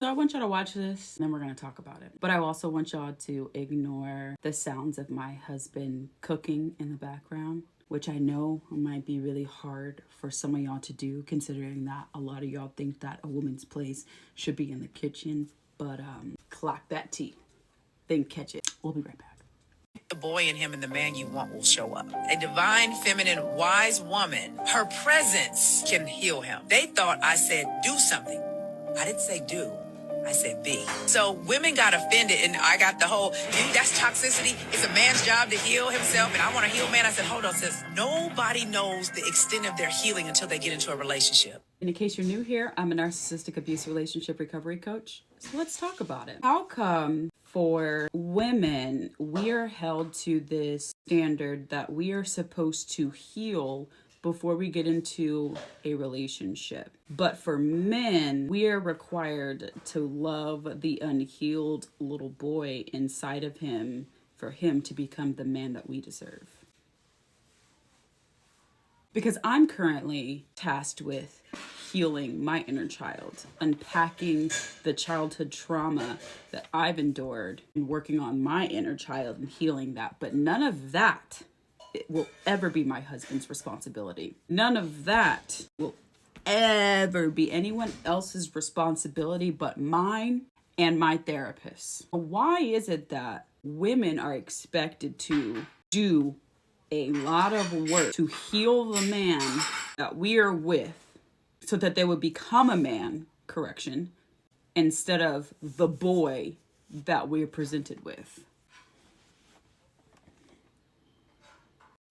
So I want y'all to watch this, and then we're going to talk about it. But I also want y'all to ignore the sounds of my husband cooking in the background, which I know might be really hard for some of y'all to do, considering that a lot of y'all think that a woman's place should be in the kitchen. But clock that tea, then catch it. We'll be right back. The boy in him and the man you want will show up. A divine, feminine, wise woman, her presence can heal him. They thought I said do something. I didn't say do. I said be. So women got offended, and I got the whole, that's toxicity. It's a man's job to heal himself, and I want to heal man. I said, hold on, sis. Nobody knows the extent of their healing until they get into a relationship. In case you're new here, I'm a narcissistic abuse relationship recovery coach. So let's talk about it. How come for women, we are held to this standard that we are supposed to heal before we get into a relationship? But for men, we are required to love the unhealed little boy inside of him for him to become the man that we deserve. Because I'm currently tasked with healing my inner child, unpacking the childhood trauma that I've endured, and working on my inner child and healing that. But none of that will ever be my husband's responsibility. None of that will ever be anyone else's responsibility but mine and my therapist. Why is it that women are expected to do a lot of work to heal the man that we are with so that they would become a man, instead of the boy that we're presented with?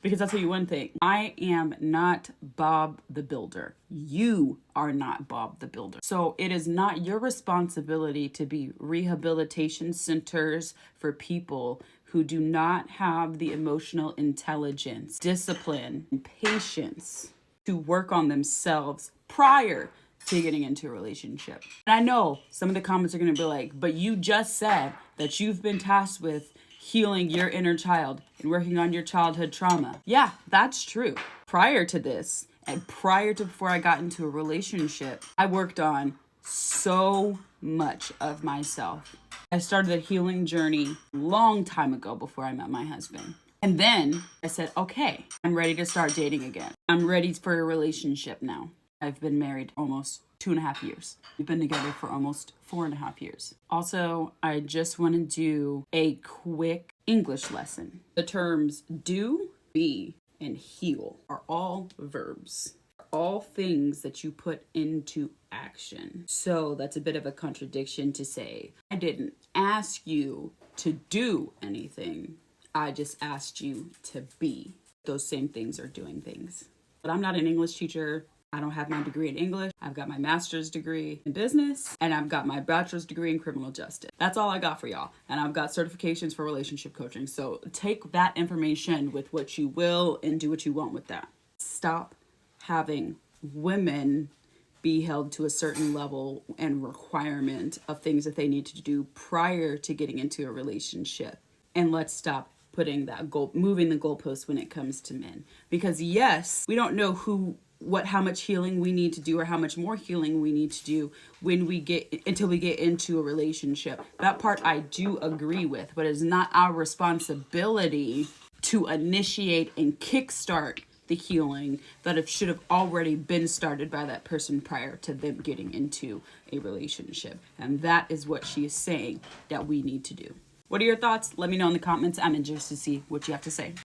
Because I'll tell you one thing, I am not Bob the Builder. You are not Bob the Builder. So it is not your responsibility to be rehabilitation centers for people who do not have the emotional intelligence, discipline, and patience to work on themselves prior to getting into a relationship. And I know some of the comments are going to be like, but you just said that you've been tasked with healing your inner child and working on your childhood trauma. Yeah, that's true. Prior to this, and prior to before I got into a relationship, I worked on so much of myself. I started a healing journey a long time ago before I met my husband. And then I said, okay, I'm ready to start dating again. I'm ready for a relationship now. I've been married almost 2.5 years. We've been together for almost 4.5 years. Also, I just want to do a quick English lesson. The terms do, be, and heal are all verbs. All things that you put into action. So that's a bit of a contradiction to say, I didn't ask you to do anything. I just asked you to be. Those same things are doing things. But I'm not an English teacher. I don't have my degree in English. I've got my master's degree in business, and I've got my bachelor's degree in criminal justice. That's all I got for y'all. And I've got certifications for relationship coaching. So take that information with what you will and do what you want with that. Stop having women be held to a certain level and requirement of things that they need to do prior to getting into a relationship. And let's stop putting that moving the goalposts when it comes to men. Because yes, we don't know how much healing we need to do or how much more healing we need to do until we get into a relationship. That part I do agree with, but it's not our responsibility to initiate and kickstart the healing that should have already been started by that person prior to them getting into a relationship. And that is what she is saying that we need to do. What are your thoughts? Let me know in the comments. I'm interested to see what you have to say.